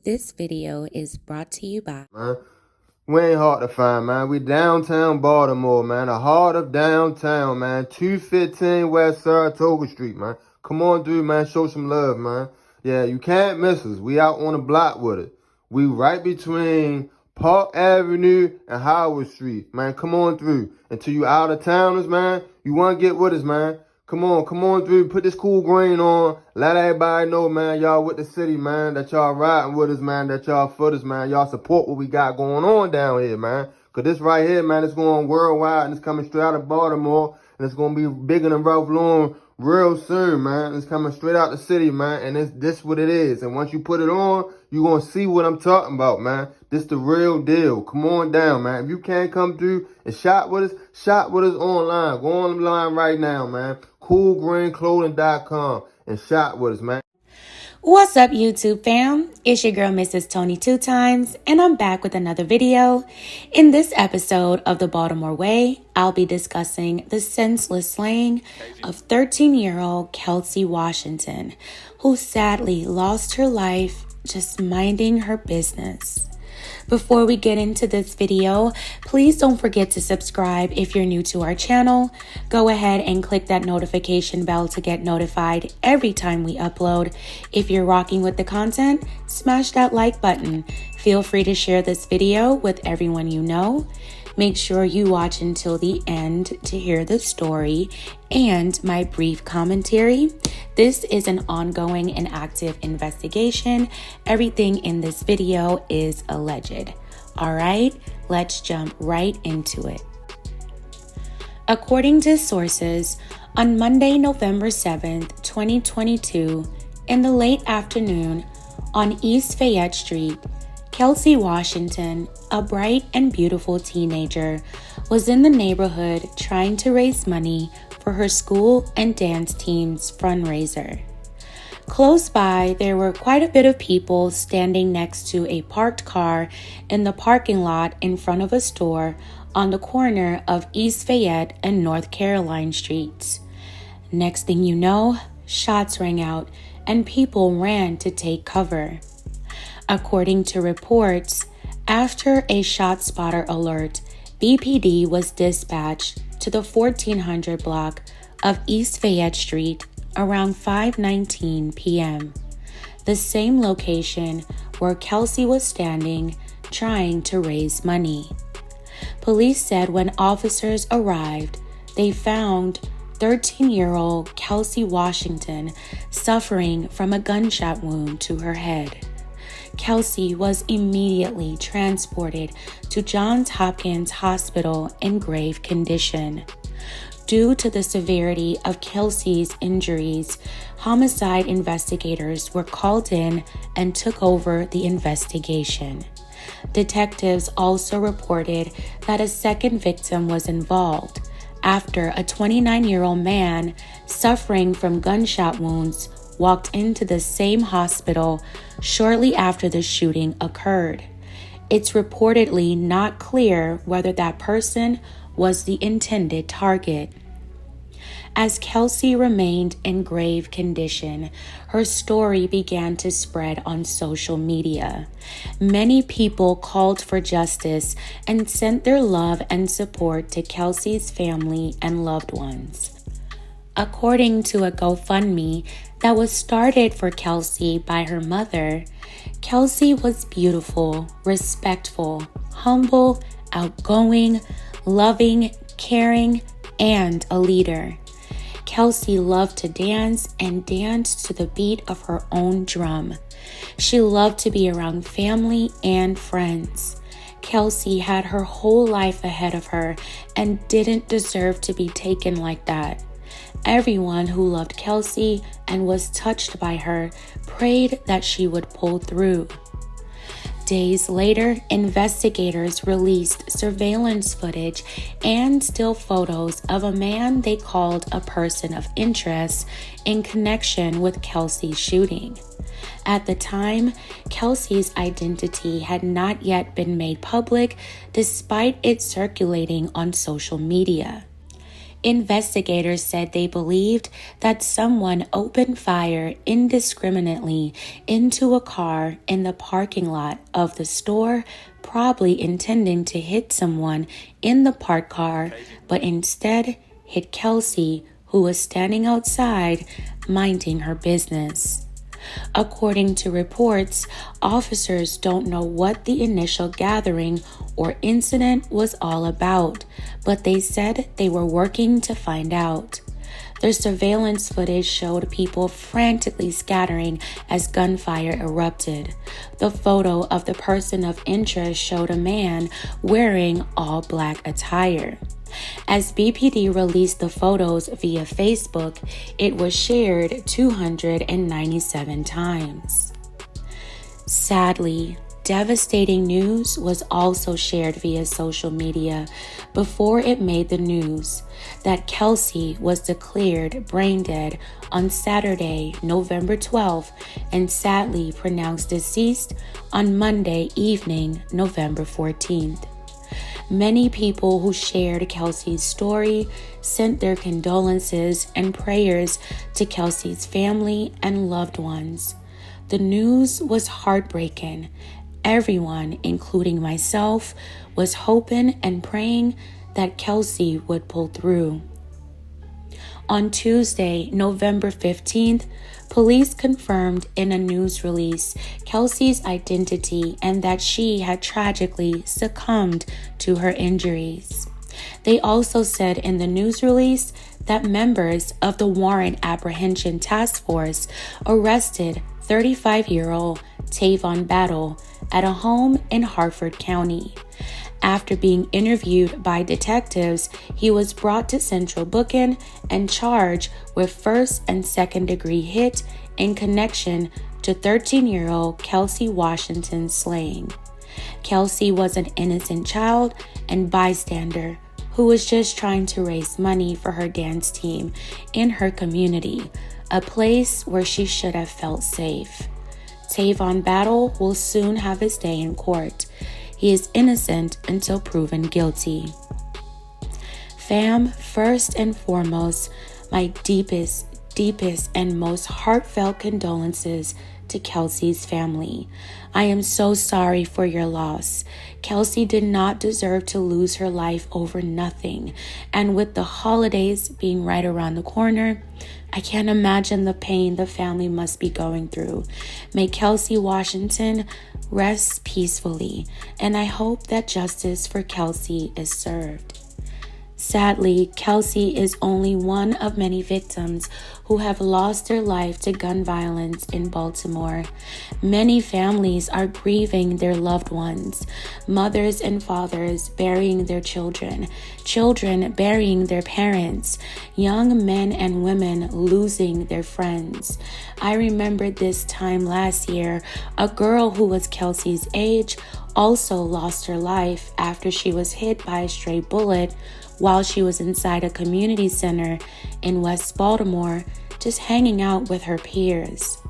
This video is brought to you by... Man, we ain't hard to find, man. We downtown Baltimore, man. The heart of downtown, man. 215 West Saratoga Street, man. Come on through, man. Show some love, man. Yeah, you can't miss us. We out on the block with it. We right between Park Avenue and Howard Street, man. Come on through. Until you out of towners, man, you want to get with us, man. Come on through. Put this cool green on. Let everybody know, man, y'all with the city, man, that y'all riding with us, man, that y'all for us, man. Y'all support what we got going on down here, man. Because this right here, man, it's going worldwide, and it's coming straight out of Baltimore, and it's going to be bigger than Ralph Lauren real soon, man. It's coming straight out the city, man, and it's this what it is. And once you put it on, you're going to see what I'm talking about, man. This the real deal. Come on down, man. If you can't come through and shop with us online. Go online right now, man. CoolGreenClothing.com and shop with us, man. What's up, YouTube fam? It's your girl, Mrs. Tony 2 times, and I'm back with another video. In this episode of the Baltimore Way, I'll be discussing the senseless slaying of 13-year-old Kelsey Washington, who sadly lost her life just minding her business. Before we get into this video, please don't forget to subscribe if you're new to our channel. Go ahead and click that notification bell to get notified every time we upload. If you're rocking with the content, smash that like button. Feel free to share this video with everyone you know. Make sure you watch until the end to hear the story and my brief commentary. This is an ongoing and active investigation. Everything in this video is alleged. All right, let's jump right into it. According to sources, on Monday, November 7th, 2022, in the late afternoon on East Fayette Street, Kelsey Washington, a bright and beautiful teenager, was in the neighborhood trying to raise money for her school and dance team's fundraiser. Close by, there were quite a bit of people standing next to a parked car in the parking lot in front of a store on the corner of East Fayette and North Caroline Streets. Next thing you know, shots rang out and people ran to take cover. According to reports, after a shot spotter alert, BPD was dispatched to the 1400 block of East Fayette Street around 5:19 p.m., the same location where Kelsey was standing trying to raise money. Police said when officers arrived, they found 13-year-old Kelsey Washington suffering from a gunshot wound to her head. Kelsey was immediately transported to Johns Hopkins Hospital in grave condition. Due to the severity of Kelsey's injuries, homicide investigators were called in and took over the investigation. Detectives also reported that a second victim was involved after a 29-year-old man suffering from gunshot wounds walked into the same hospital shortly after the shooting occurred. It's reportedly not clear whether that person was the intended target. As Kelsey remained in grave condition, her story began to spread on social media. Many people called for justice and sent their love and support to Kelsey's family and loved ones. According to a GoFundMe that was started for Kelsey by her mother, Kelsey was beautiful, respectful, humble, outgoing, loving, caring, and a leader. Kelsey loved to dance and danced to the beat of her own drum. She loved to be around family and friends. Kelsey had her whole life ahead of her and didn't deserve to be taken like that. Everyone who loved Kelsey and was touched by her prayed that she would pull through. Days later, investigators released surveillance footage and still photos of a man they called a person of interest in connection with Kelsey's shooting. At the time, Kelsey's identity had not yet been made public despite it circulating on social media. Investigators said they believed that someone opened fire indiscriminately into a car in the parking lot of the store, probably intending to hit someone in the parked car, but instead hit Kelsey, who was standing outside minding her business. According to reports, officers don't know what the initial gathering or incident was all about, but they said they were working to find out. The surveillance footage showed people frantically scattering as gunfire erupted. The photo of the person of interest showed a man wearing all black attire. As BPD released the photos via Facebook, it was shared 297 times. Sadly, devastating news was also shared via social media before it made the news that Kelsey was declared brain dead on Saturday, November 12th, and sadly pronounced deceased on Monday evening, November 14th. Many people who shared Kelsey's story sent their condolences and prayers to Kelsey's family and loved ones. The news was heartbreaking. Everyone, including myself, was hoping and praying that Kelsey would pull through. On Tuesday, November 15th, police confirmed in a news release Kelsey's identity and that she had tragically succumbed to her injuries. They also said in the news release that members of the Warrant Apprehension Task Force arrested 35-year-old Tavon Battle at a home in Harford County. After being interviewed by detectives, he was brought to Central Booking and charged with first and second degree hit in connection to 13-year-old Kelsey Washington's slaying. Kelsey was an innocent child and bystander who was just trying to raise money for her dance team in her community, a place where she should have felt safe. Tavon Battle will soon have his day in court. He is innocent until proven guilty. Fam, first and foremost, my deepest and most heartfelt condolences to Kelsey's family. I am so sorry for your loss. Kelsey did not deserve to lose her life over nothing. And with the holidays being right around the corner, I can't imagine the pain the family must be going through. May Kelsey Washington rest peacefully, and I hope that justice for Kelsey is served. Sadly, Kelsey is only one of many victims who have lost their life to gun violence in Baltimore. Many families are grieving their loved ones, mothers and fathers burying their children, children burying their parents, young men and women losing their friends. I remember this time last year, a girl who was Kelsey's age also lost her life after she was hit by a stray bullet while she was inside a community center in West Baltimore, just hanging out with her peers.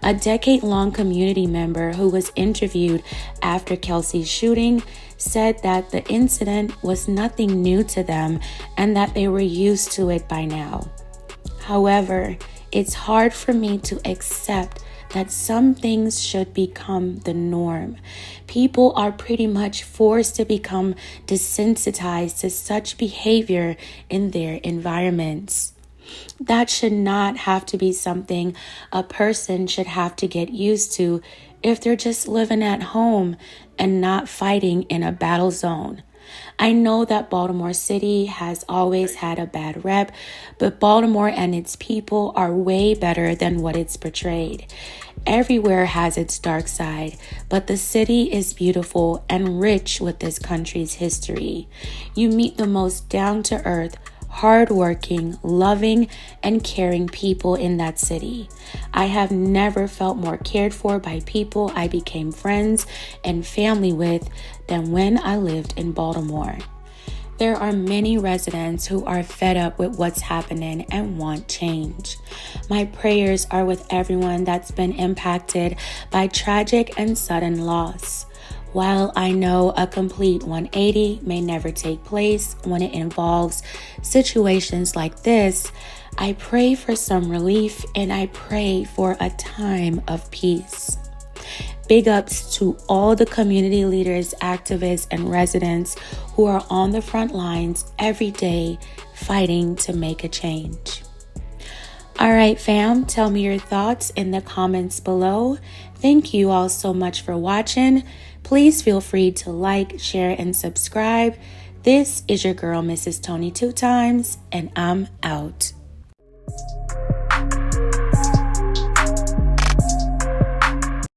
A decade-long community member who was interviewed after Kelsey's shooting said that the incident was nothing new to them and that they were used to it by now. However, it's hard for me to accept that some things should become the norm. People are pretty much forced to become desensitized to such behavior in their environments. That should not have to be something a person should have to get used to if they're just living at home and not fighting in a battle zone. I know that Baltimore City has always had a bad rep, but Baltimore and its people are way better than what it's portrayed. Everywhere has its dark side, but the city is beautiful and rich with this country's history. You meet the most down-to-earth, hardworking, loving, and caring people in that city. I have never felt more cared for by people I became friends and family with than when I lived in Baltimore. There are many residents who are fed up with what's happening and want change. My prayers are with everyone that's been impacted by tragic and sudden loss. While I know a complete 180 may never take place when it involves situations like this, I pray for some relief and I pray for a time of peace. Big ups to all the community leaders, activists, and residents who are on the front lines every day fighting to make a change. All right, fam, tell me your thoughts in the comments below. Thank you all so much for watching. Please feel free to like, share, and subscribe. This is your girl, Mrs. Tony 2 Times, and I'm out.